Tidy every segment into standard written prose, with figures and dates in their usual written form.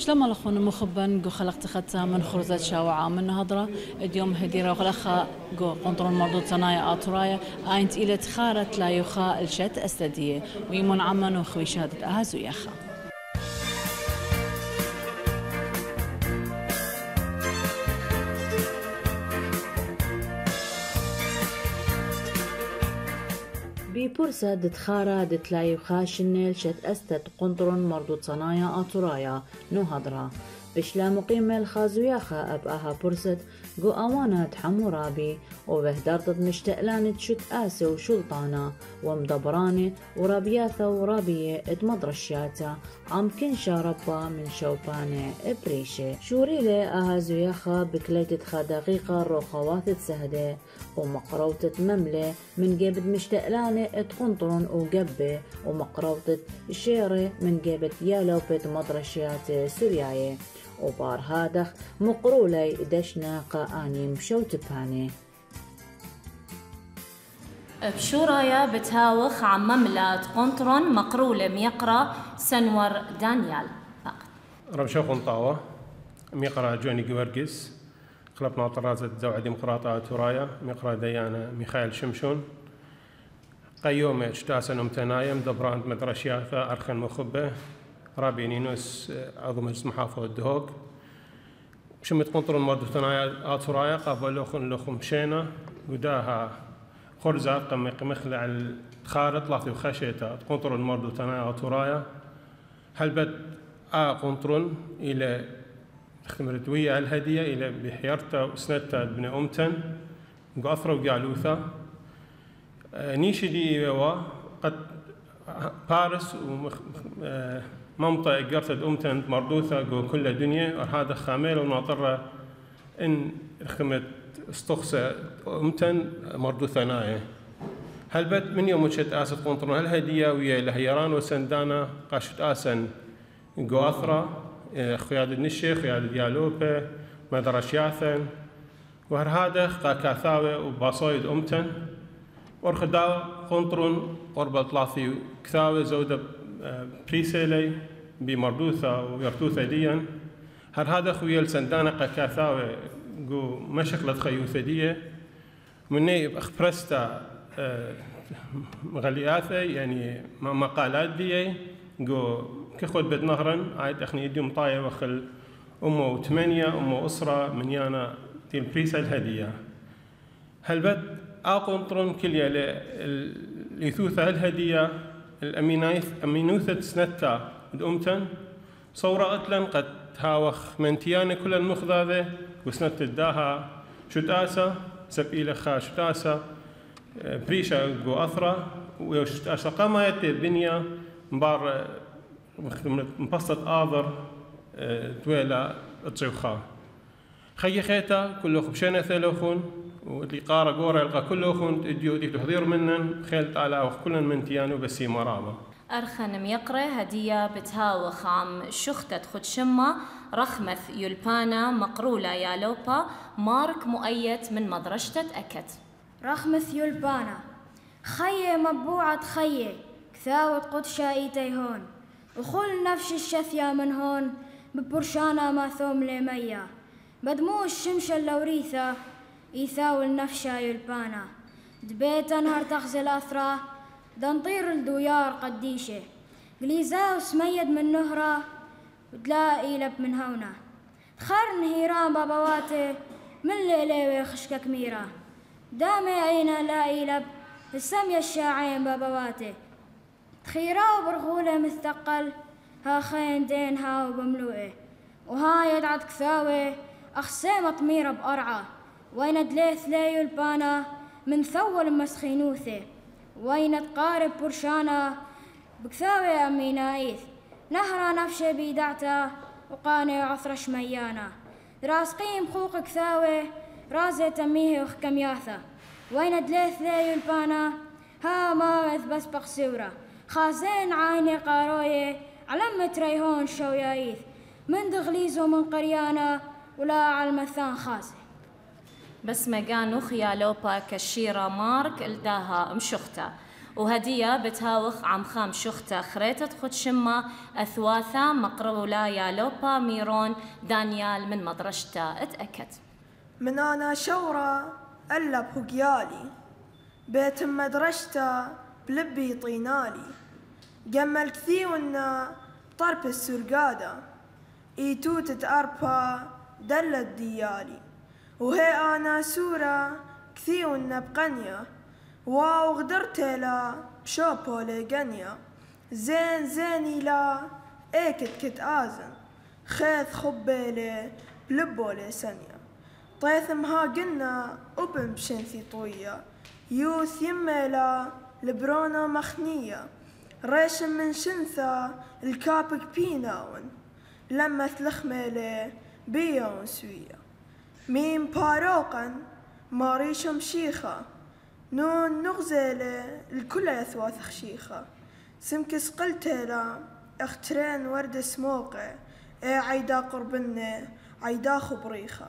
شلون الاخونا مخبن جو خلقت خدتها من خرزة شاوعة من هضرة اليوم هديرة وخلقها جو قنطرون مردود صنايع آطرايا آينت إلى تخارت لا يخا الشت أستدية ويمون عمان وخوي شهادة أهز ويخا ببورسة دتخارة دتلايو خاشنل شت أستت قنطرون مردود صنايع آطرايا نو هضرة بشلا مقيمة الخازوياخا أبقاها بورسة جو أوانات حمورابي وبهدرتت مشتقلانة شت آسي وشلطانة ومدبرانة ورابياثة ورابية اتمدرشياتا عم كنشا ربا من شوبانة بريشة شوريلة أهازوياخا بكليتت خدقيقة روخواتت سهدة ومقروتة مملة من جيبت مشتقلانة اتقنطرون وقبة ومقروتة شيرة من جيبت يالوبت مدرشيات سورياية وبار هادخ مقرولي دشنا قاني مشوتباني بشورايا بتهاوخ عم مملات قنطرون مقرولة ميقرا سنور دانيال رمشو قنطاوة ميقرا جوني جورجيس خلبنا طرازة زوعة ديمقراطة تورايا ميقرا ديانا ميخائيل شمشون قيومة اشتاسن امتنايم دبراند مدرشياثا أرخن مخبة رابي نينوس عضو مجلس محافظة الدهوق شمت قنطرون مردو ثنايا آتورايا قابلو لخم مشينا وداها خرزة قمخلع الخارط لاثي وخشيتا قنطرون مردو ثنايا آتورايا هلبت قنطرون إلى اختمرت ويا الهدية إلى بحيرتا وسنتا بن أمتن قاثرة وقالوثا نيشي دي قد بارس منطقة قرطة أمتن مردوثة جو كل دنيا هذا خامل وناطرة إن خمت استخسى أمتن مردوثة ناية هل بد من يوم وشت آسد قنطرون هل هدية ويا لهيران وسندانا قاشت آسن جو أثرة خياد النشي خياد ديالوبة مدرش ياثن وهذا قاكاثاوي وباصويد أمتن ورخداو قنطرون قرب ثلاثي كثاوي زودة بريسيلي بمردوثة ويرتوثة ديا هذا خويا السندانة قاكاثاوي جو مشكلة خيوثة ديا مني اخبرستا مغلياثة يعني مقالات دي جو كخود بد نهرا عايد اخني يديم طاية وخل امه 8 امه اسرة من يانا ديال بريسا الهدية هل بد قنطرون كليا ليثوثة الهدية الأمينوثة سنتا الأمتن صورة أتلن قد هاوخ منتيان كل المخذاذة وسنت الداها شتاسة سبيل خا شتاسة بريشة جو أثرة وشتاسة قاما يتي الدنيا مبار مبسط آذر دويلة تصيوخا خي خيتا كله خبشانة ثلاثون واللي قارا قورا يلقى كله خون اديو ديك تحضير منن خيلت على وكلن من تيانو بسي مرابا أرخن ميقرة هدية بتهاوخ عم شختة خد شمة رخمث يلبانا مقرولة يالوبا مارك مؤيت من مدرشة أكت رخمث يلبانا خيه مبوعة خيه كثاوة قدشة ايتي هون وخل نفش الشثيا من هون ببرشانا ما ثوم لميا بدمو الشمشة اللوريثة إيثاو النفشة يلبانا دبيتا نهر تغزل أثرة دنطير الدويار قديشة قليزاو سميد من نهرة ودلاقي لب من هونا خرن هيران بابواتي من ليلي خشكة كميرة دامي عينا لاقي لب السمية الشاعين بابواتي تخيراو برغولة مثقل ها خين دين هاو بملوئه وها يدعد كثاوي أخسيمة طميرة بقرعة وين دليث ليو البانا من ثول مسخينوثي وين تقارب برشانا بكثاوي أمينايث نهرا نفشي بيدعتا وقاني عثر شميانا راس قيم خوق كثاوي رازي تميه وخكمياثا وين دليث ليو البانا ها ماوث بس بقسورة خازين عيني قارويه علم تريهون شويايث من دغليزو من قريانا ولا على المثان خازي بس مجانو خيالوبا كشيرة مارك الداها مشختة وهدية بتهاوخ عم خام شخته خريتة خد شمة أثواثة مقرولة يا لوبا ميرون دانيال من مدرشته اتأكد. من أنا شورة ألا بهقيالي بيت مدرشته بلبي طينالي جمل كثيونا طرب السرقادة إيتوتة أربا دلت ديالي وهي أنا سورة كثيونا بقنية واو غدرتلا بشوبو لغنيا زين زيني لا ايكت كت آزن خيث خبيلي بلبو لسنيا طيثمها قلنا أبن بشنثي طوية يوث يميلا لبرونا مخنية ريش من شنثا الكابك بيناون لما تلخميلي بيون سوية ميم باروقا ماريشم شيخة نون نغزيلة الكل يثواث خشيخة سمكس قلتيلا اخترين ورد سموقة عيدا قربني عيدا خبريخة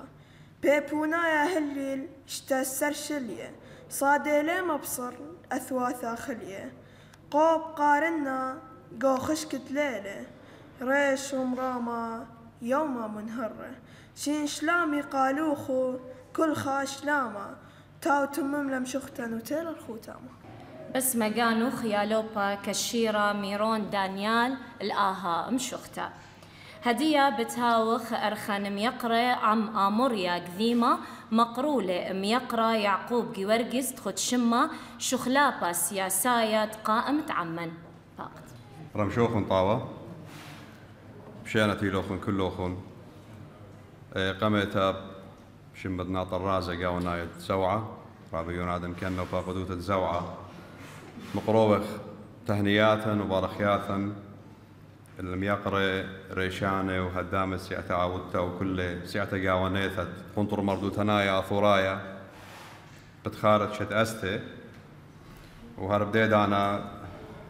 بيبونا يا هليل اشتاسر شلية صادي لي مبصر أثواثا خلية قوب قارنا قو خشكت ليلة ريش ومراما يوما منهرة شين شلامي قالوخو كل خاش لاما تاو تمم لم شختن وتيل الخوتامة. بس مقانو خيالوبا كشيرة ميرون دانيال الآها مشخته. هدية بتهاوخ أرخن ميقرة عم آموريا قذيمة مقرولة ميقرة يعقوب جيورجس تخد شمة شخلابة سياساية قائم تعمن فاقد رمشوخن طاوة بشانتي لوخن كلوخن قمت شمد ناطر رازة قاونا يتزوعة رابيون آدم كأنه فاقدوت الزوعة مقروبخ تهنياتا وبارخياتا اللي يقرأ ريشانة وهدامة سيعة عاودتا وكل سيعة قاوانيثت قنطر مردوتنايا ثورايا بتخارج شت أستي وهرب ديدانا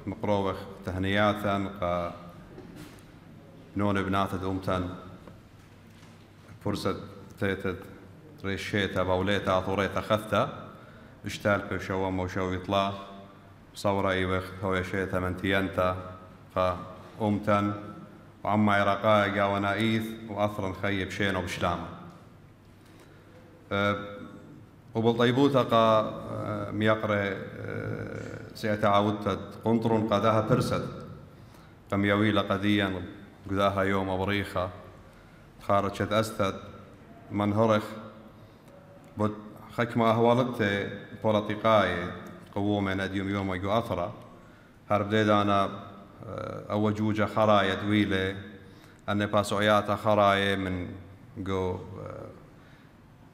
مقروبخ تهنياتا نون بناتت أمتن فرصة تيتت ريشيتا بوليتا ثوريتا خثتا اشتال بشوام وشو يطلع صورة ايوخ هو شيتا منتينتا أمتن وعما عراقايا ونائيث وأثرا خيب شين وبشلامة وبالطيبوتا قا ميقري سيتعاودت قنطر قداها برسد قم يويل قديا قداها يوم بريخة خارجت أستد منهرخ خك ما أهوالت بولاتيقاي قوومين أديوم يوم يقو أثرا هرب ديدانا أوجوجة خرايا دويلة أن باسوعياتا خرايا من جو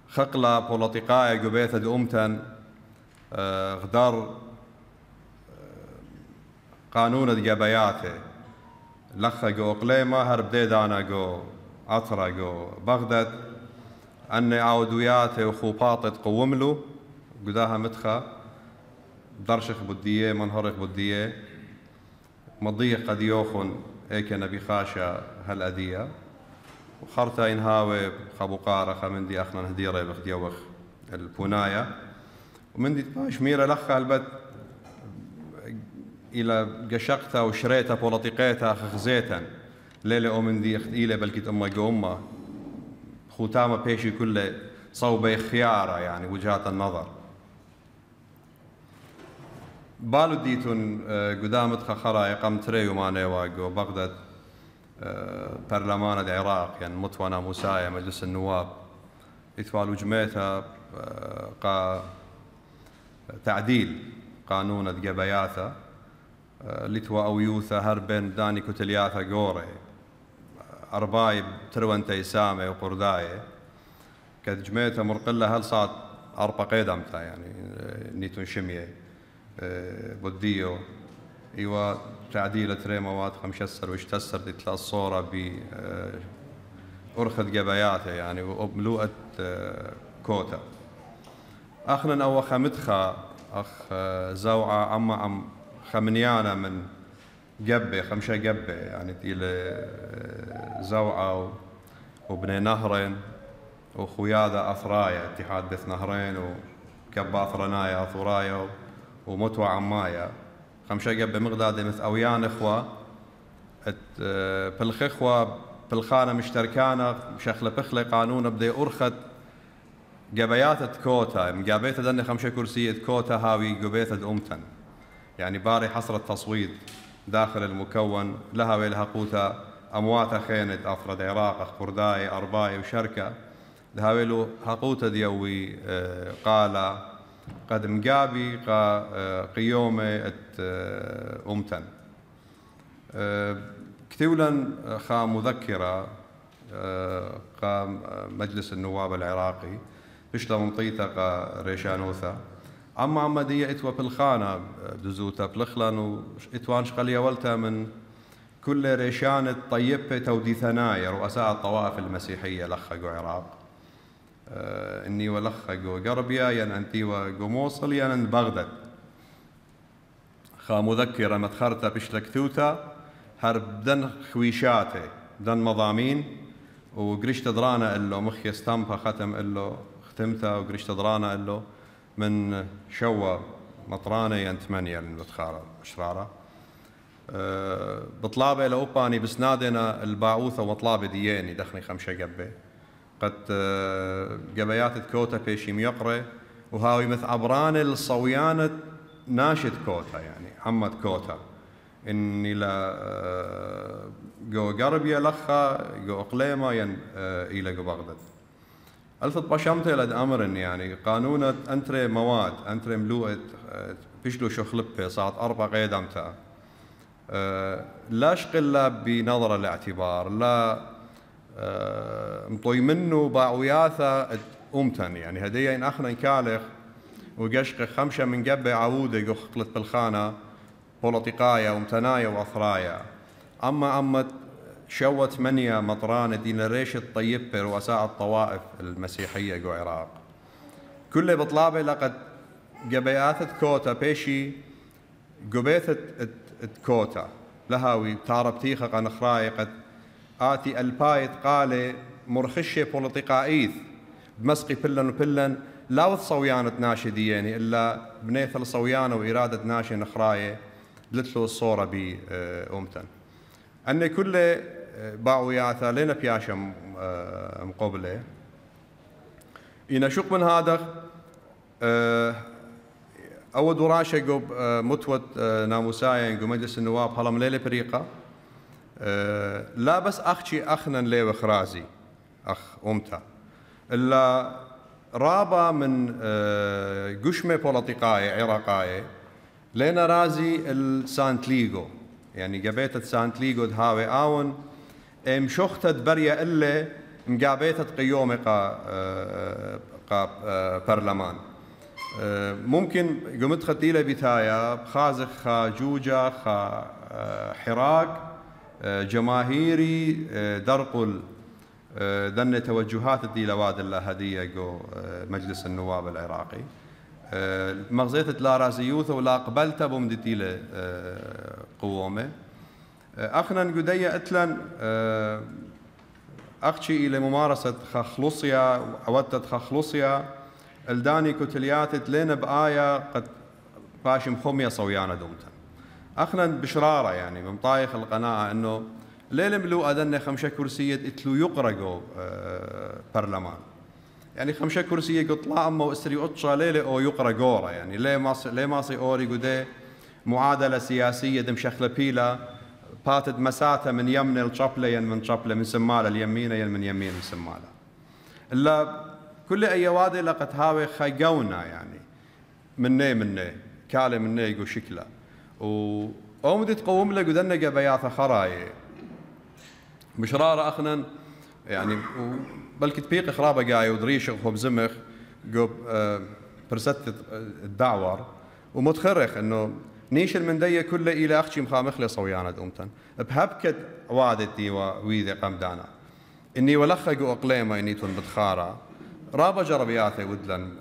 خقلة بولاتيقايا جو بيتا دي أمتن غدار قانون الجباياته لخا جو قليمة هرب ديدانا جو عطرة جو بغداد أن عودوياته وخوباطة قوملو قداها متخا درشخ بدية منهرخ بدية مضية قد يوخن ايك نبي خاشا هالأدية وخرتا إنهاوي خبقارة خمندي أخنا هديرة بخديوخ البناية ومندي تباش ميرا لخا البت إلى قشقتها وشريتها بولاتيقيتها خخزيتا ليلة أمندي إلى بلكت أمك أمة خوتامة بيشي كله صوبي خيارة يعني وجهات النظر بالو ديتون قدامت خرايا قم تريو ماني واقو بغداد برلمان العراق يعني متونا موسايا مجلس النواب يتوالو جميتها قا تعديل قانون الجباياثا لتوا أو يوثا هربن داني كتلياثا قوري أربايب تروان تيسامي وقرداي كد جميتها مرقلة هل صاد أربع قيدمتا يعني نيتون شمية بديو ايوا تعديل تري مواد خمشسر واشتسر تطلع الصورة ب أرخد جباياته يعني وملوءة كوتا أخنا أو خمتخا أخ زوعة عم خمنيانا من جبة خمشة جبة يعني إلى زوعة وبني نهرين وخيادة أثرايا اتحاد بث نهرين وكباث رنايا ثرايا ومتوى عمايا خمشة قبة مغدادة مث أويان إخوة بلخ إخوة بالخانة مشتركانة شخلة بخلة قانون بدي أرخت قبيات كوتا مقابيت دني خمشة كرسية كوتا هاوي قبيت أمتن يعني باري حصر التصويت داخل المكون لها ويلها قوتا أمواتا خينت أفرد عراق خرداي أرباي وشركة لها ويلو هقوتا ديوي قال قد مقابي قيومة أمتن كتولا خا مذكرة قا مجلس النواب العراقي بشلا منطيتا قا ريشانوثا أما عمدية إتوا بالخانة دزوتا بلخلان وإتوان شقلية ولتا من كل ريشان طيبة تودي ثنايا رؤساء الطوائف المسيحية لخقوا عراق إني ولخقوا قربيا ين أنتي وقو موصل ين بغداد خا مذكرة متخرتا بشلا كثوتا هرب دن خويشاتي دن مضامين وقريش تدرانا إلو مخي استامبا ختم إلو ختمتها وقريش تدرانا إلو من شوى مطرانة ين 8 للمتخارة أشرارة بطلابة لأوباني بسنادنا الباعوثة وطلابة دياني دخني 5 قبة قد قبيات كوتا بيشي ميقرة وهاوي مثل عبران الصويانة ناشد كوتا يعني عمد كوتا إني لا جو قربية لخا جو أقليمة ين إلى جو بغداد ألفت بشمتي لد أمرن يعني قانونة أنتري مواد أنتري ملوءة بيشلو شخلبة صارت 4 قيدمتها لا شقلة بنظر الاعتبار لا مطوي منه باعوياثا أمتن يعني هدية إن أخنا نكالخ وقشق 5 من قبة عودة جو خقلت بالخانة بوليتيقايا ومتنايا وأثرايا أما شوة 8 مطرانة دين الريش الطيبة رؤساء الطوائف المسيحية جو عراق كل بطلابة لقد قبياثة كوتا بيشي قبيثة كوتا لهاوي تاربتيخة قنخراي قد آتي البايت قال مرخشة بوليتيقائيث بمسقي بلن وبلن لا وصويانة ناشديني إلا بنيثل صويانة وإرادة ناشي نخراية لتلو الصورة بأمتن أن كل باعوياثا لنا بياشا مقابلة إن شق من هذا أول دراشة جو متوت ناموسايا جو مجلس النواب هلا مليلة بريقة لا بس أخشي أخنا لي وخرازي أخ أمتا إلا رابا من قشمة بوليتيقاية عراقاية لنا رازي السانت ليغو يعني قبيتت سانت ليغو دهاوي آون مشوختت بريا إلا مقابيتت قيومة قا برلمان ممكن قمت ختيلة بتايا بخازخ خا جوجا خا حراك جماهيري درقل ذن توجهات دي لواد الله هدية جو مجلس النواب العراقي مغزيت لا رازيوث ولا قبلت بمدتي له قوامه أخنا قدية أتلن أخشي إلى ممارسة خخلصيا أودت خخلصيا الداني كتليات لين بآية قد باشم خمية صويانة دومتن أخنا بشرارة يعني بمطايخ القناعة إنه ليلة ملو أدنى 5 كرسية اتلو يقرقوا برلمان يعني 5 كرسية قطلع أما وإسري أطشا ليلة أو يقرقورا يعني ليه ماسي أوري قدي معادلة سياسية دم شخلة بيلا باتت مساتها من يمن الشابلة ين من شابلة من سمالة اليمينة ين من يمين سمالة إلا كل أي وادي لقد هاوي خيقونا يعني مني كالي مني يقو شكله وأومدي تقوم لك ودنا قبياثة خراي بشرارة أخنا يعني بل كتبيق خرابة قاي ودريش وخب زمخ قب برست الدعور ومتخرخ إنه نيشل من دي كله إلى أخشي مخامخ لي صويانة أمتن بهبكت وادتي وويذي قمدانا إني ولخقوا أقليمة إني تون بتخارة رابا جربياتي ودلن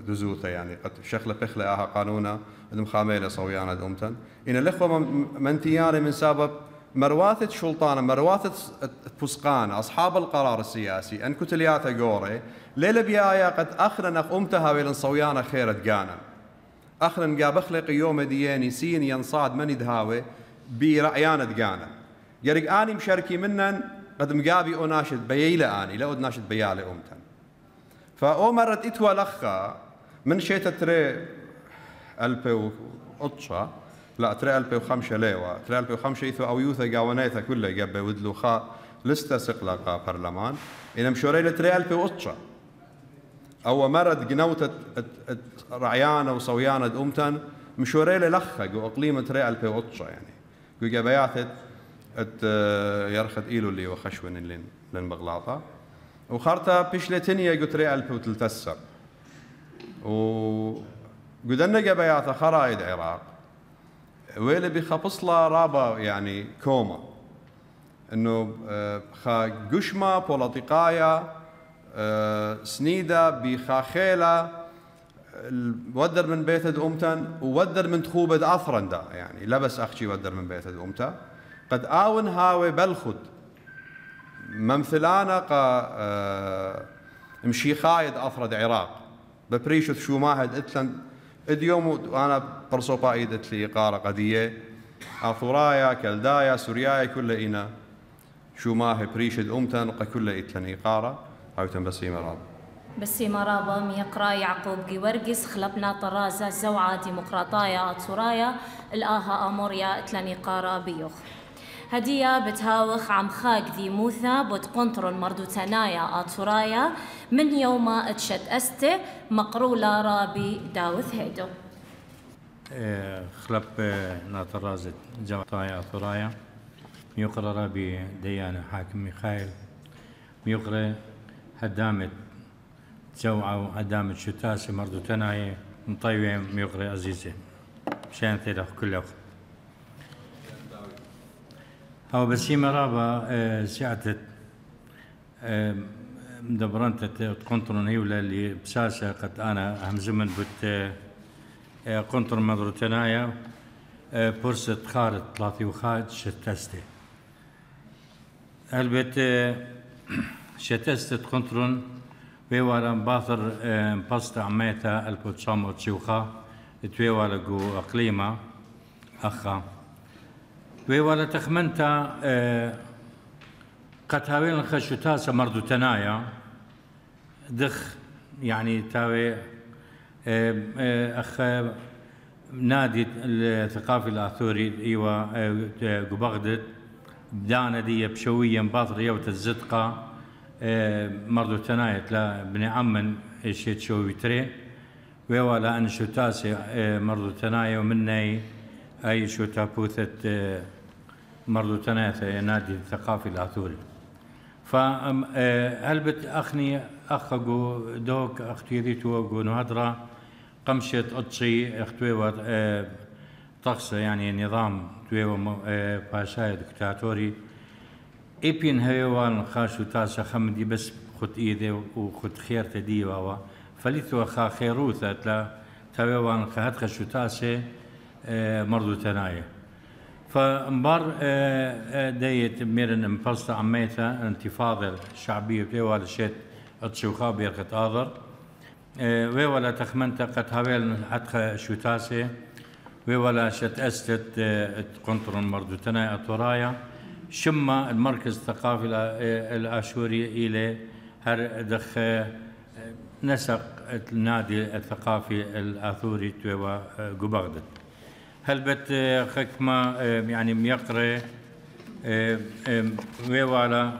دزوثة يعني قد شخلة بخلة آها قانونا مخاميلة صويانة أمتن إن الإخوة منتياني من سبب مرواثة شلطانة مرواثة فسقان أصحاب القرار السياسي أن كتلياتا قوري ليلة بيايا قد أخرنا أمتها ويلن صويانة خيرة قانا أخلن قابخلق يوم دياني سين ينصاد من دهاوي برعيانة دقانا يرق آني مشاركي منن قد مقابي أو ناشد بييلة آني لا أد ناشد بيالة أمتن فأو مرت إتوى لخا من شيتا تري ألبي وقطشة لا تري ألبي وخمشة ليوة تري ألبي وخمشة إثو أو يوثا قاوانيتا كلها قابي ودلو خا لستا سقلقا برلمان إنما مشوري لتري ألبي وقطشة أو مرد قنوت رعيانة وصويانة أمتن مشوري لخا قو أقليم تري ألبي وقطشة يعني قو قابياتت يرخد إيلو اللي وخشون اللي لنبغلاطة وخارتا بيشلتينيا قلت ري ألبي وتلتسر وقدنا قبياتا خرايد عراق ويلي بخبصلا رابا يعني كوما انه خا قشمة بوليتيقايا سنيدة بخاخيلة ودر من بيتد أمتن وودر من تخوبد أثرن دا يعني لبس أخشي ودر من بيتد أمتا قد آون هاوي بلخد ممثلانا قا مشي خايد أثرد عراق ببريشة شو ماهد اتلن اديوم وانا برصوبا ايد اتلي قارة قدية اثورايا كلدايا سوريايا كل اينا شو ماه بريشة امتن كل اتلن قارة هاوتن بسيمة رابا بسيمة رابا ميقرا يعقوب قيورقس خلبنا طرازة زوعة ديمقراطايا اتصورايا الآها اموريا اتلن قارة بيوخ هدية بتهاوخ عم خاك ذي موثا بوت قنطر مردو تنايا اتصورايا من يوم اتشت استي مقرولة رابي داوث هيدو خلب ناطرازة جوطايا ثرايا ميقرا رابي ديانة حاكم ميخائيل ميقرا هدامت جوعة وهدامت شتاسة مردو تنايا مطيوة ميقرا عزيزة مشان ثلاث كله هو بسيمة رابا سعتت مدبرنت تقنطرون هيولا اللي بساسة قد أنا همزمن بت قنطر مدرتنايا برسة خارت ثلاثي وخاد شتستي هلبت شتستت قنطرون ويوالا باثر باستا عميتا البوتشام وتشوخا تويوالا جو أقليمة أخا ويوالا تخمنتا قد هاوين الخشوتاسة مردو تنايا دخ يعني تاوي أخ نادي الثقافي الآثوري إيوا قبغدد بدانا دي بشوية مباطر يوت الزدقة مردو تنايا لا بني عمن إيشيت شوي تري ويوالا أن شوتاسي مردو تنايا ومني أي شوتا بوثت مردو تنايا نادي الثقافي الآثوري فهلبت أخني أخقو دوك أختيريتو أقو نهدرة قمشة أطشي أختويوة طقس يعني نظام تويوة باشاية دكتاتوري إبين هيوان خاشو تاسا خمدي بس خد إيدي وخد خير تدي واوا فليتو خا خيروثة تلا تويوان خهد خشو تاسا مردو تنايا فمبار ديت ميرن مفصل عميتها انتفاضة شعبية ويوالا شيت اتشوخا بيرقت آذر ويوالا تخمنتا قد هاويل حتخ شوتاسي ويوالا شت استت قنطر مردو تنايا أطورايا شما المركز الثقافي الآشوري إلى هر دخ نسق النادي الثقافي الآثوري تويوا قبغدد هلبت خكمة يعني ميقري ويوالا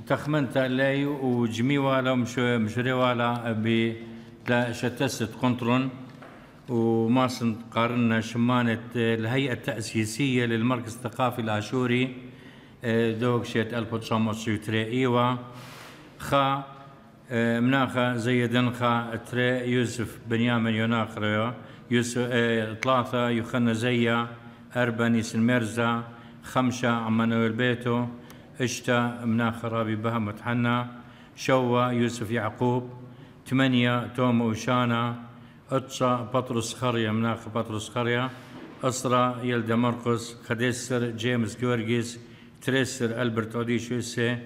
تخمنتا لي وجمي والا مشري والا لا شتست قنطرون وماسن قارنا شمانة الهيئة التأسيسية للمركز الثقافي الآشوري دوك شيت 1903 إيوا خا مناخا زيدن خا تري يوسف بنيامين يوناخريو يوسف ثلاثة يخنا زيا أربعة سنمرزا خمسة عمانويل بيتو اشتا مناخ رابي بهمت حنا شوا يوسف يعقوب 8 توم وشانا أتصا بطرس خريا مناخ بطرس خريا أسرى يلدا مرقس خديسر جيمس جورجيس تريسر ألبرت أوديشوسي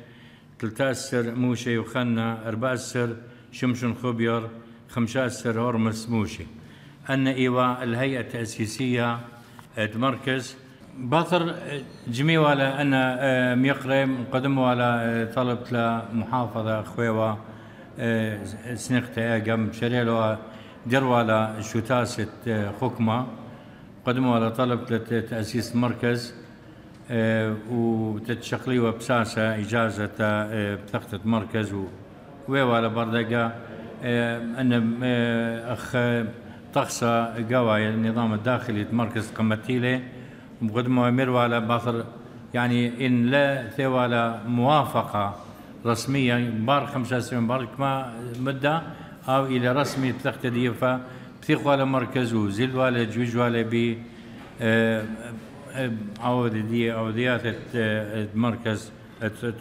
13 موشي يخنا 14 شمشن خبير 15 هرمس موشي أن إيواء الهيئة التأسيسية مركز باثر جميع ولا أنا ميقرأ مقدم ولا طلبت لمحافظة خويوة سنقطة أجم شريلو دير ولا شتاسة حكمة قدم ولا طلبت لتأسيس مركز وتتشقلي وبساسة إجازة بتخطة مركز ولا بردقة أن أخ طقسة قوايا النظام الداخلي مركز قمتيلي مقدمة أمير ولا باثر يعني إن لا ثوالى موافقة رسمية بار 5 سنين بارك ما مدة أو إلى رسمي بتختدي فبثيق ولا مركز وزيل ولا جوج ولا بي عوديات المركز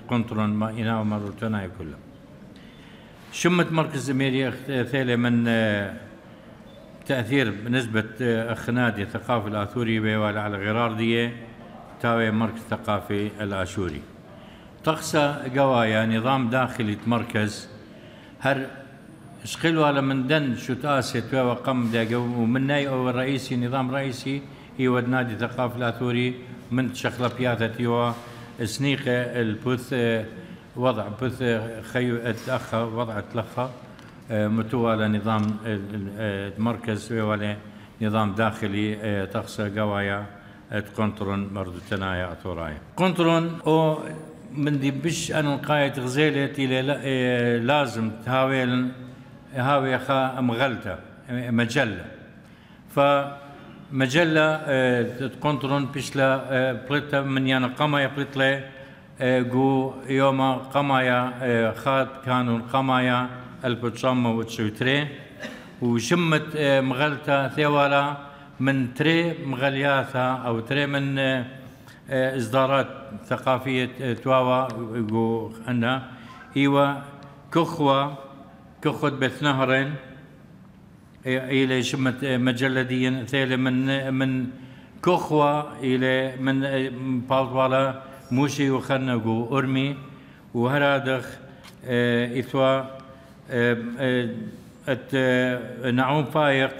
كنترول ما إنا ومرتنا كلها شمت مركز أميري ثالث من تأثير بنسبة أخ نادي ثقافي الآثوري ولا على غرار دي تاوي مركز ثقافي الآشوري تقسى قوايا نظام داخلي مركز هر شقلوا على من دن شو تاست وقم دا ومن أو الرئيسي نظام رئيسي هو النادي الثقافي الآثوري من شخلبيات تيوا سنيقة البث وضع بث خيو الأخ وضع تلخة متوالى نظام المركز ولا نظام داخلي تقسى قوايا كنترون مردو تنايا أثورايا كنترون أو من دي بش أنا قاية غزيلة إلى لازم هاوي خا مغلطة مجلة فمجلة كنترون بشلا بلطة من يانا قمايا بلطلة جو يوم قمايا خاد كانوا قمايا 1993 وشمت مغلطة ثوالا من تري مغلياثا أو تري من إصدارات ثقافية تواوا جو أنا إيوا كخوة بث نهرين إلى شمت مجلديا ثالث من كخوة إلى من بالطوالا موشي وخنا جو أرمي وهرادخ إثوا نعوم فايق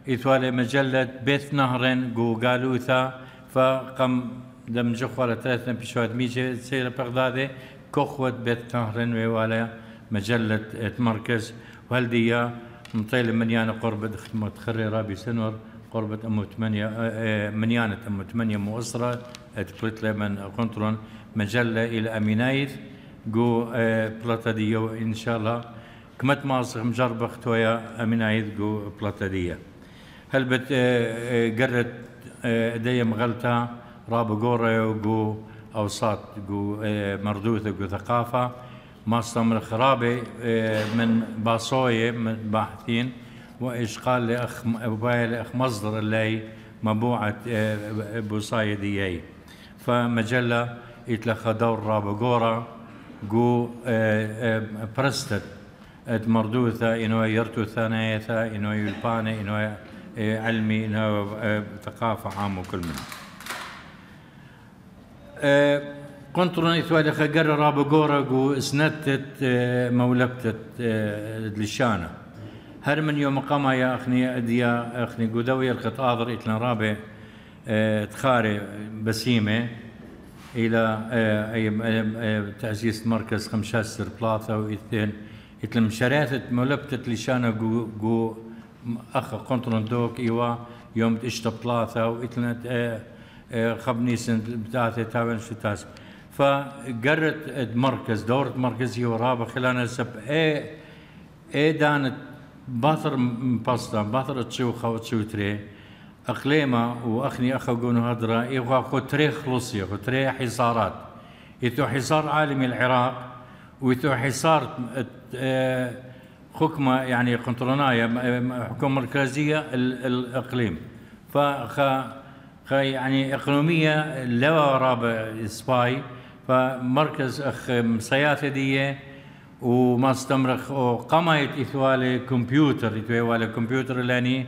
إثوا مجلة بث نهرين جو قالوثا فقم دم جخوة ثلاثة بشوات ميجي سيرة بغداد كخوة بيت نهرين ويوالا مجلة مركز وهالدية مطيلة منيانة قربة متخررة بسنور قربة أمو 8 منيانة أمو 8 مؤسرة تبريت من كنترون مجلة إلى أمينايث جو بلاتادية إن شاء الله كمت ماصخ مجربة ختويا أمينايث جو بلاتادية هل بت قرت دي مغلطة راب جورا وجو أوساط جو مردوثة جو ثقافة مصدر خرابي من باصوية من باحثين وإشغال لأخ موبايل أخ مصدر اللي مبوعة بوصاية دياي فمجلة يتلخى دور راب جورا جو برستت مردوثة إنه يرتو ثانية إنه يلبانة إنه علمي إنه ثقافة عامة وكل منه كنترون إثوالي خجر رابو جورا سنتت مولبتت لشانة هر من يوم قام يا أخني أديا أخني قدوية الخطاضر إتلان رابع تخاري بسيمة إلى تأسيس مركز 15 بلاطة وإثنين إتلم شريثة مولبتت لشانة جو أخ كنترون دوك إيوا يوم تشتا بلاطة وإتلن خبنيسن بتاعتي تاون شتاس فقرت المركز دورة مركزية ورابة خلال سب دانت باثر مبسطة باثر تشوخة وتشوتري أقليمة وأخني أخو قونو هدرا إيوا خو تري خلصية خو تري حصارات إتو حصار عالمي العراق وإتو حصار حكمة يعني قنطروناية حكومة مركزية الإقليم يعني إقليمية لا رابع سباي فمركز أخ مسياثة دي وما استمرخ قمايت إثوالي كمبيوتر إثوالي كمبيوتر لاني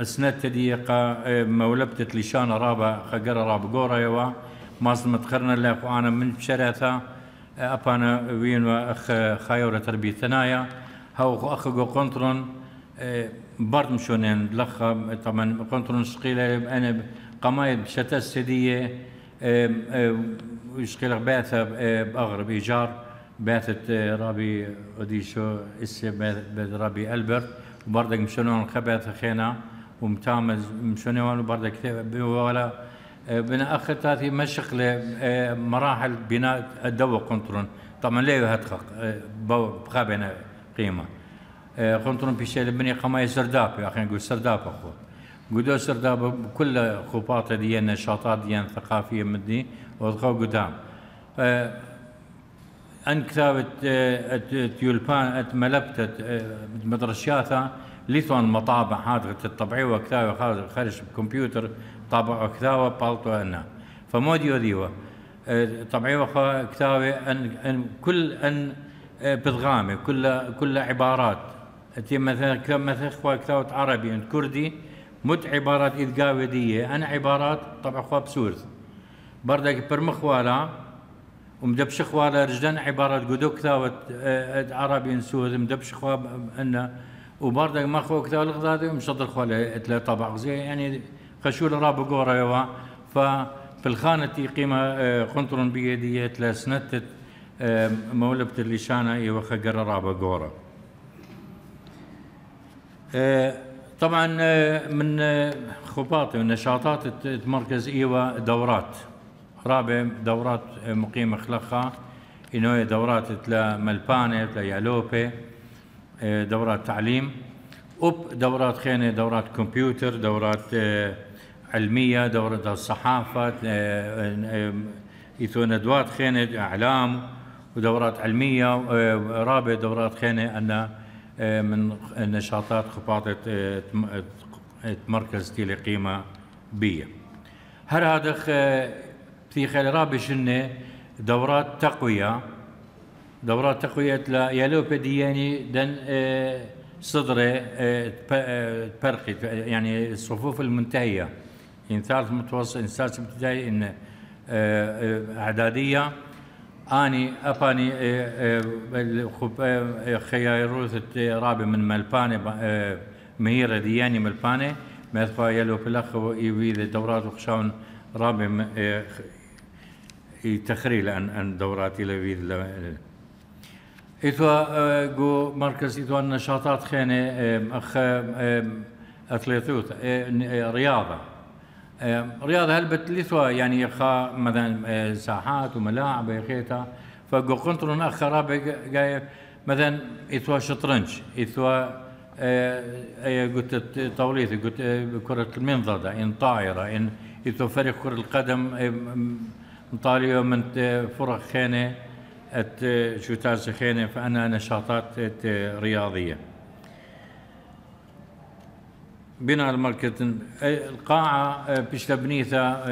سنت دي مولبتت لشان رابع خجر رابع قورا يوا ما متخرنا لك وأنا من شريثة أبانا وين أخ خيورة تربية ثنايا هاو أخ جو كنترون برد مشونين لخا طبعا كنترون شقيلة أنا قمايد شتى السدية وشقيلة بعثة بأغرب إيجار بعثة رابي أوديشو رابي ألبرت وبردك مشونون خبعثة خينا ومتامز مشونون وبردك ولا بنا أخذ تاثي مشق لمراحل بناء الدواء كنترون طبعا ليه هتخق بخابنا قيمة كنترون بيشي لبني قماي سرداب يا أخي نقول سرداب أخو قدو سرداب كل خطاطة دي نشاطات دي ثقافية مدني وضخوا قدام أن كتابة تيولبان ملبتة مدرسياتها ليثون مطابع هذا الطبعية وكتابة خارج الكمبيوتر طابع وكتابة بالطو أنا فموديو ديوه طبعية كتابة أن كل أن بضغامة كل عبارات مثلا كتابة عربي أن كردي مت عبارات إذقاوة دي أنا عبارات طبع خوا بسورث بردك برمخوالا ومدبش خوالا رجدان عبارات قدو كتابة عربي سورث مدبش خوا أن وبردك ما خوا كتابة الغزادي ومشطر خوالا اتلا طبع زي يعني خشول رابو قورا يوا ففي الخانة قيمة قنطرون بيدية لسنتت مولبة الليشانة يوا خقر رابو قورا طبعا من خطاطي ونشاطات تمركز ايوا دورات رابع دورات مقيمة خلقها إنه دورات تلا ملبانة تلا يالوبي دورات تعليم دورات خينة دورات كمبيوتر دورات علمية دورات الصحافة إثو ندوات خينة إعلام ودورات علمية رابع دورات خينة أن من نشاطات خطاطة مركز تيلي قيمة بية هذا في خلال رابع شنة دورات تقوية لا يالوبي دياني دن صدري تبرقي يعني الصفوف المنتهية إن ثالث متوسط إن ثالث ابتدائي إن إعدادية أني أباني خياروث رابع من ملبانة مهيرة دياني ملبانة ما يدخل يلو في الأخ ويويد الدورات وخشون رابع تخريل عن دورات يلويد إثوا جو مركز إثوا النشاطات خينة أخ أثليثوث رياضة هلبت لثوا يعني خا مثلا ساحات وملاعب يخيتها فقو قنطرون أخ رابع جاي مثلا إثوا شطرنج إثوا قلت طاوليث قلت كرة المنضدة إن طائرة إن إثوا فريق كرة القدم مطالية من فرق خينة شوتاز خينة فأنا نشاطات رياضية بناء المركز القاعة بيشتبنيثا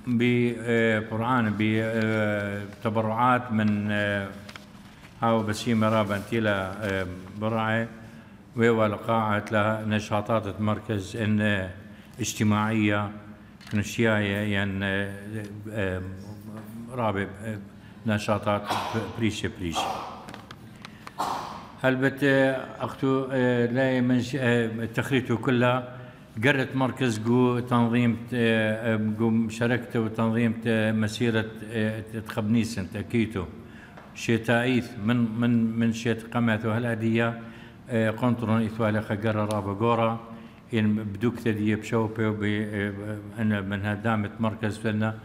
بقرآن بتبرعات من هاو بسيمة رابا تيلا برعي ويوال قاعة لها نشاطات مركز إن اجتماعية نشياية يعني رابع نشاطات بريشة هل بت أختو لا من تخريته كلها قرت مركز جو تنظيم جو شاركته وتنظيم مسيرة تخبنيسن تأكيتو شتايث من شت قمته هالأدية قنطرون إثوالة خجر رابع جورا إن بدوك تدي بشوبه أنا من هدامة مركز فلنا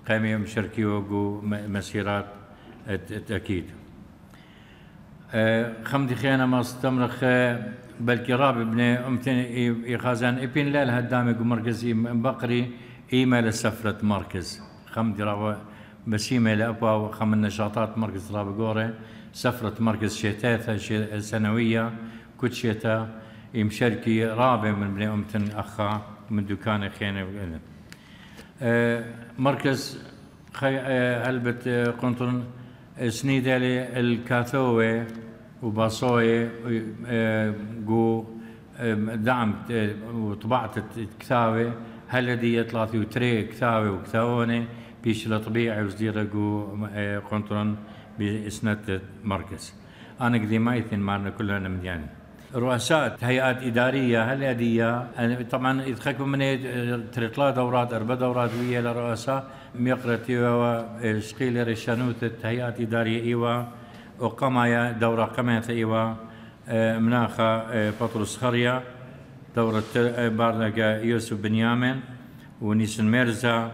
قامي مشاركي وجو مسيرات تأكيد خمدي خيانة ما استمرخ بلكي رابع ابن أمتن يخازن ابن لا الهدامة جو مركزي بقري إيميل سفرة مركز خمدي رابع بسيمة لأبوا وخم نشاطات مركز رابع جورا سفرة مركز شتاثة سنوية كل شتاء مشاركي رابع من ابن أمتن أخا من دكان خيانة مركز هلبت قنطرن سنيدالي الكاثوي وباصوي جو دعم وطبعت كثاوي هلدي يطلعتي وتري كثاوي وكثاوني بيش لطبيعي وزدير جو قنطرن بإسنة مركز أنا قدي مايثن معنا كلنا مديان رؤساء هيئات إدارية هالأدية طبعا يتخكوا من تريطلا دورات 4 دورات ويا لرؤساء ميقرتي وشقيل رشانوت هيئات إدارية إيوا وقمايا دورة قماية إيوا مناخة بطرس خريا دورة بارنقة يوسف بنيامين ونيسن ميرزا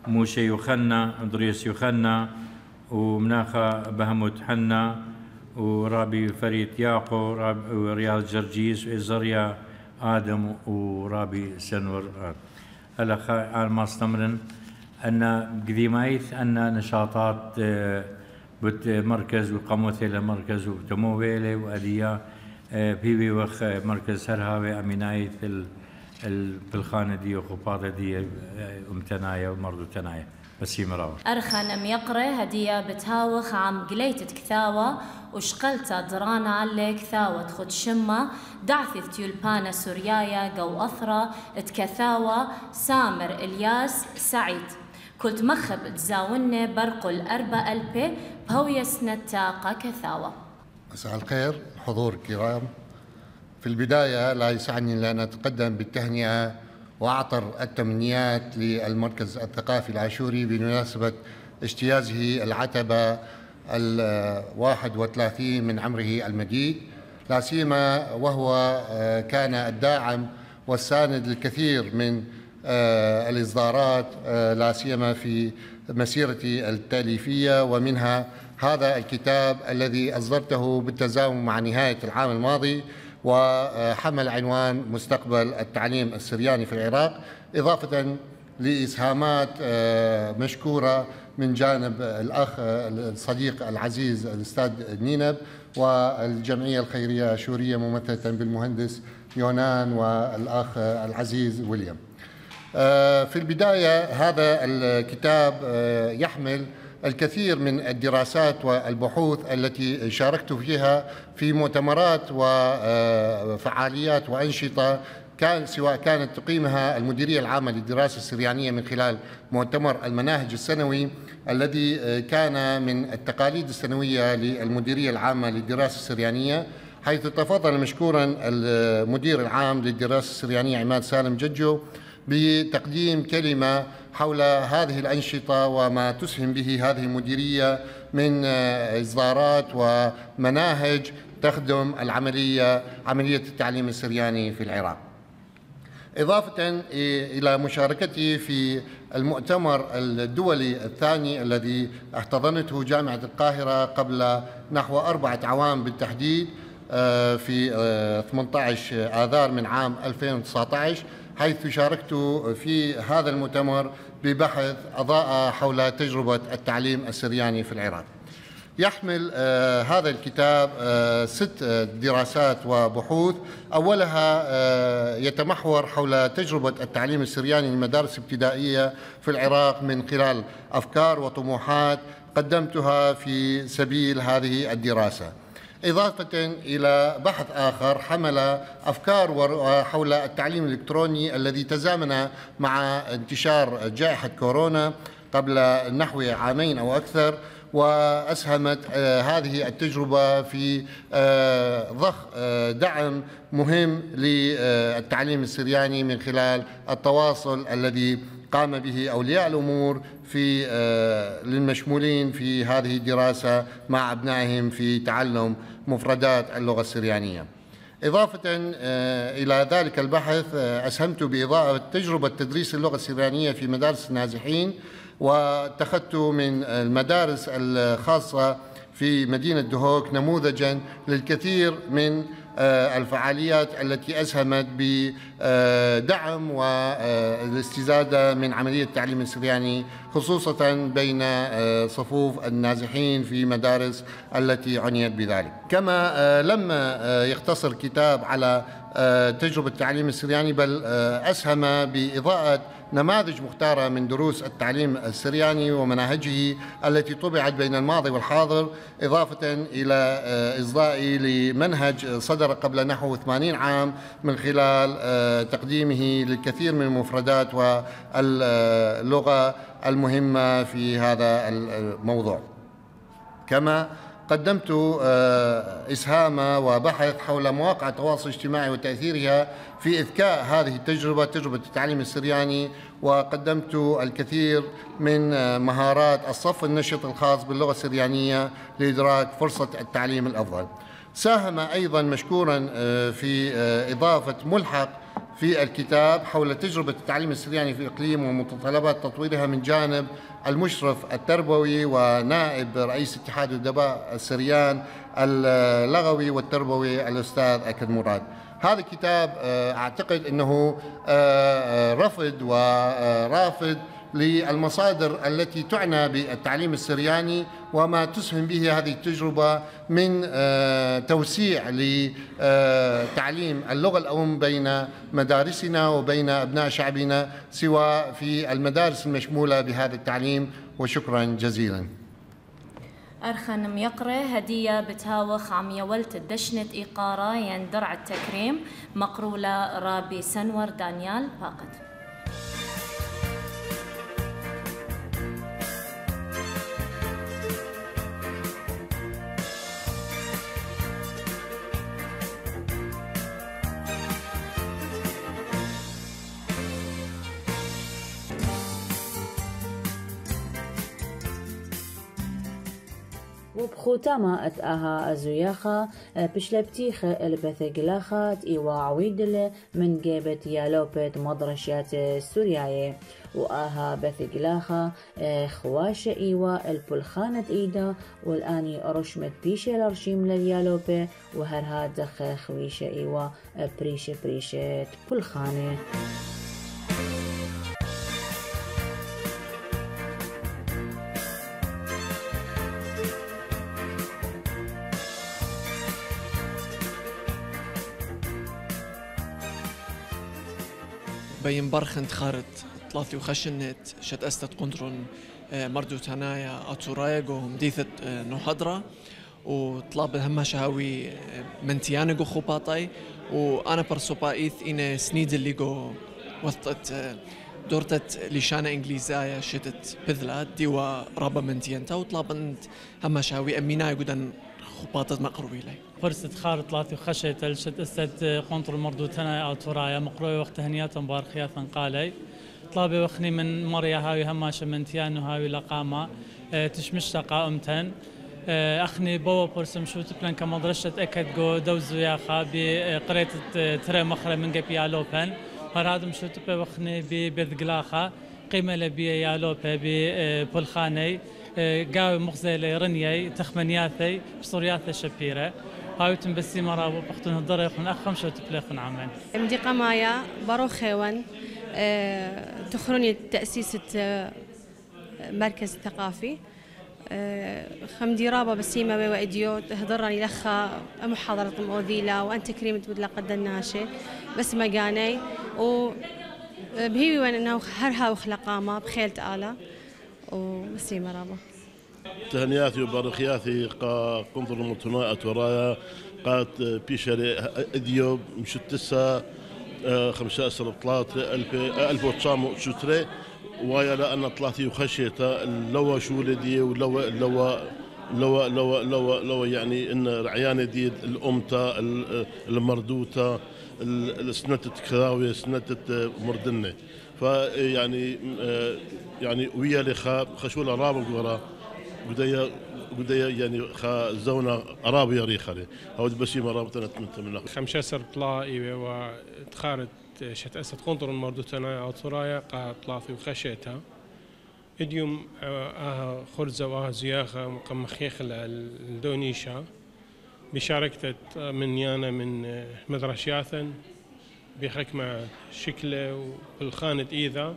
موشي يوخنا أندريس يوخنا ومناخة بهموت حنا ورابي فريد ياقو ورياض جرجيس وإزريا آدم ورابي سنور الأخ ما استمرن أن قديمايث أن نشاطات بت مركز وقاموثي لمركز وتمويلي وأدية بيبي وخ مركز هرهاوي أمينايث بالخانة دي وخباطة دي امتنايا ومرضو تنايا أرخن ميقرة هدية بتهاوخ عم قليتت كثاوة وشقلتا درانا عليك ثاوة خد شمة دعثي تيولبانا سوريايا قو أثرة اتكثاوة سامر إلياس سعيد كنت مخب تزاوني برقل 4 ألبي بهوية سنتاقة كثاوة. مساء الخير حضور الكرام. في البداية لا يسعني أن أتقدم بالتهنئة وأعطر التمنيات للمركز الثقافي العاشوري بمناسبة اجتيازه العتبة 31 من عمره المجيد، لا سيما وهو كان الداعم والساند للكثير من الإصدارات لا سيما في مسيرتي التأليفية، ومنها هذا الكتاب الذي أصدرته بالتزامن مع نهاية العام الماضي وحمل عنوان مستقبل التعليم السرياني في العراق، إضافة لإسهامات مشكورة من جانب الأخ الصديق العزيز الأستاذ نينب والجمعية الخيرية الشورية ممثلة بالمهندس يونان والأخ العزيز ويليام. في البداية هذا الكتاب يحمل الكثير من الدراسات والبحوث التي شاركت فيها في مؤتمرات وفعاليات وأنشطة سواء كانت تقيمها المديرية العامة للدراسة السريانية من خلال مؤتمر المناهج السنوي الذي كان من التقاليد السنوية للمديرية العامة للدراسة السريانية، حيث تفضل مشكورا المدير العام للدراسة السريانية عماد سالم ججو بتقديم كلمة حول هذه الأنشطة وما تسهم به هذه المديرية من إصدارات ومناهج تخدم عملية التعليم السرياني في العراق. إضافة إلى مشاركتي في المؤتمر الدولي الثاني الذي احتضنته جامعة القاهرة قبل نحو 4 أعوام بالتحديد في 18 آذار من عام 2019، حيث شاركت في هذا المؤتمر ببحث أضاء حول تجربة التعليم السرياني في العراق. يحمل هذا الكتاب 6 دراسات وبحوث، أولها يتمحور حول تجربة التعليم السرياني للمدارس الابتدائية في العراق من خلال أفكار وطموحات قدمتها في سبيل هذه الدراسة، إضافة إلى بحث آخر حمل أفكار حول التعليم الإلكتروني الذي تزامن مع انتشار جائحة كورونا قبل نحو 2 عام أو أكثر، وأسهمت هذه التجربة في ضخ دعم مهم للتعليم السرياني من خلال التواصل الذي قام به أولياء الأمور في للمشمولين في هذه الدراسة مع أبنائهم في تعلم مفردات اللغة السريانية. إضافة إلى ذلك البحث أسهمت بإضاءة تجربة تدريس اللغة السريانية في مدارس النازحين، واتخذت من المدارس الخاصة في مدينة دهوك نموذجا للكثير من الفعاليات التي أسهمت بدعم والاستزادة من عملية التعليم السرياني، خصوصا بين صفوف النازحين في مدارس التي عنيت بذلك. كما لم يقتصر الكتاب على تجربة التعليم السرياني، بل أسهم بإضاءة نماذج مختارة من دروس التعليم السرياني ومناهجه التي طبعت بين الماضي والحاضر، إضافة إلى إصدائي لمنهج صدر قبل نحو 80 عام من خلال تقديمه للكثير من المفردات واللغة المهمة في هذا الموضوع. كما قدمت إسهام وبحث حول مواقع التواصل الاجتماعي وتأثيرها في إذكاء هذه التجربة، تجربة التعليم السرياني، وقدمت الكثير من مهارات الصف النشط الخاص باللغة السريانية لإدراك فرصة التعليم الأفضل. ساهم أيضا مشكورا في إضافة ملحق في الكتاب حول تجربة التعليم السرياني في الإقليم ومتطلبات تطويرها من جانب المشرف التربوي ونائب رئيس اتحاد أدباء السريان اللغوي والتربوي الأستاذ أكد مراد. هذا الكتاب أعتقد أنه رفض ورافض للمصادر التي تعنى بالتعليم السرياني وما تسهم به هذه التجربة من توسيع لتعليم اللغة الأم بين مدارسنا وبين أبناء شعبنا سواء في المدارس المشمولة بهذا التعليم. وشكرا جزيلا. أرخن ميقرة هدية بتهاوخ عم يولت الدشنة إيقارة يندرع التكريم مقرولة رابي سنور دانيال فاقد. وبخوتما اتاها ازوياخا بشلبتيخ البثقلاخات ايوا عويدل من جيبت يالوبت مدرشات السورياية واها بثقلاخا خواش ايوا البلخانة ايدا والاني رشمت بيشة لرشيم لليالوبة وهرهاد خويشة ايوا بريشة بلخانة. بين برخنت خارت ثلاثي وخشنت شت استت قندرون مردو تنايا اتورايغو مديثت نوحضرة وطلاب هما شهاوي منتيانغو خوباطاي وانا برسوبايث إن سنيد اللي جو وثت دورتت لشانة انجليزايا شتت بذلات ديوا رابا منتيانتا وطلابنت هما شهاوي اميناي قدن خباطت مقروي لي فرصة خار طلعت وخشيت الشت استد قنطر المردو تنا أطورايا مقروي وقت هنيات مبارخيات قالي طلابي وخني من مريا هاوي هماشة من تيان وهاوي لقامة تشمش قائمتن أخني بوا برسم شو تبلن كمدرسة أكد جو دوزو ياخا بقرية ترى مخرة من جبي يالوبن هرادم شو تبى وخني بذقلاخا قيمة لبي يالوبة ببلخاني قاوي مخزلة رنيي تخمنياثي بصورياثي شبيرة هاي تنبسي مرابو بختن الضرر يخون أخم شو تبليخون عمل مدي قمايا برو خيوان تخروني تأسيس مركز ثقافي خمدي رابا بسيمة وإديو تهضرني لخا محاضرة مؤذيلة وأنت كريمة بدلا قد الناشي بس مقاني وبهيوي وين إنه هرها وخلقامة بخيلت آلة وبسيمة رابا تهنياتي وبارخياتي قنطر المتناء ورايا قات بيشري إديو مشتسة 15 بطلات 1900 ويا لأن طلعتي وخشيتها اللوا شو لدي ولوا يعني إن رعيانة دي الأمتا المردوتا السنتة كراوية سنتة مردنة فيعني يعني ويا اللي خشولة رابق ورا بداية يعني خا زونا أرابية ريخري هو بسيمة رابطنا من 15 طلاقي وتخارت شت أسد قنطر المردوتنا أطرايا قاطلاثي وخشيتها اليوم خرزة زياخة مخيخ الدونيشة بشاركت من يانا من مدرشياثن بحكمة شكله والخانة إيذا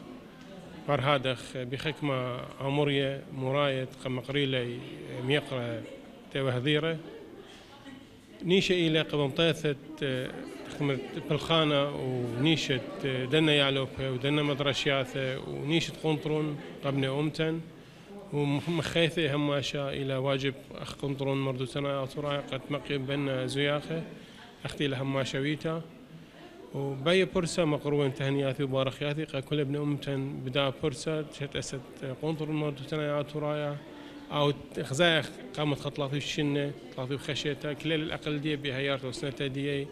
فرهادخ بحكمة عمرية مراية قمقريلي ميقرة توهذيرة نيشة إلى قبنطاثة بالخانة ونيشة دنا يعلوبها ودنا مدرشياثة ونيشة قنطرون قبل أمتن ومخيثة هماشا إلى واجب أخ قنطرون مردوتنا أطراء قد مقيم بنا زياخة أختي لهماشا ويتا وباي برسة مقروين تهنياثي وبارخياثي كل ابن أمتن بدا برسة شت أسد قنطرون مردوتنا أطراء أو خزايخ قامت خطلاطي الشنة طلاطي وخشيتها كليل الأقل دي بهيارته وسنتها دي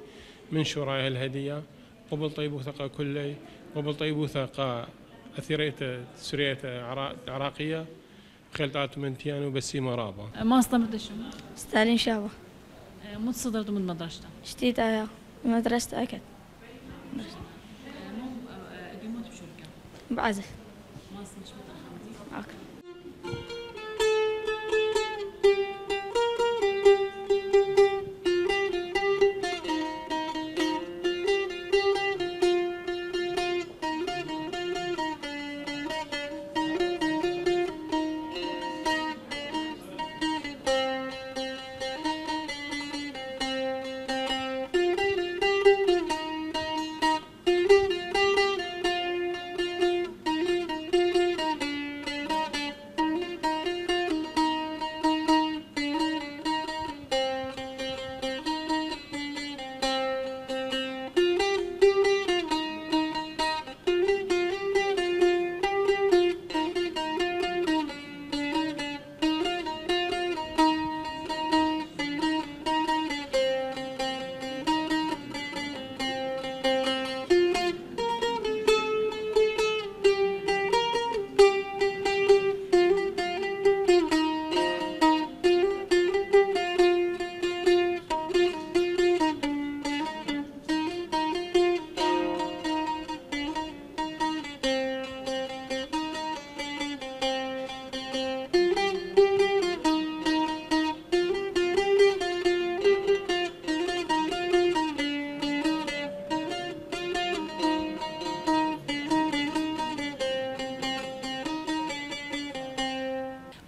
من شرايها الهدية قبل طيب وثقة كلي قبل طيب وثقة أثيرية سورية عراقية خلطات منتيان وبسيمة رابة ما استمرت شو؟ ستالين شابة مت صدرت من مدرسته؟ شتيت آيا مدرسة أكد قيمت بشركة؟ بعزف ما استمرت أوكي.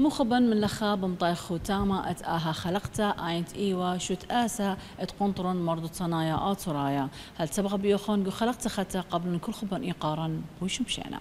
مخبن من لخاب مطاي خوتاما اتآها خلقتا اينت ايوا شوت اسا اتقنطرن مرضو صنايا اطرايا هل تبغى بيوخون خلقت ختا قبل كل خبن ايقارا ويشم شينا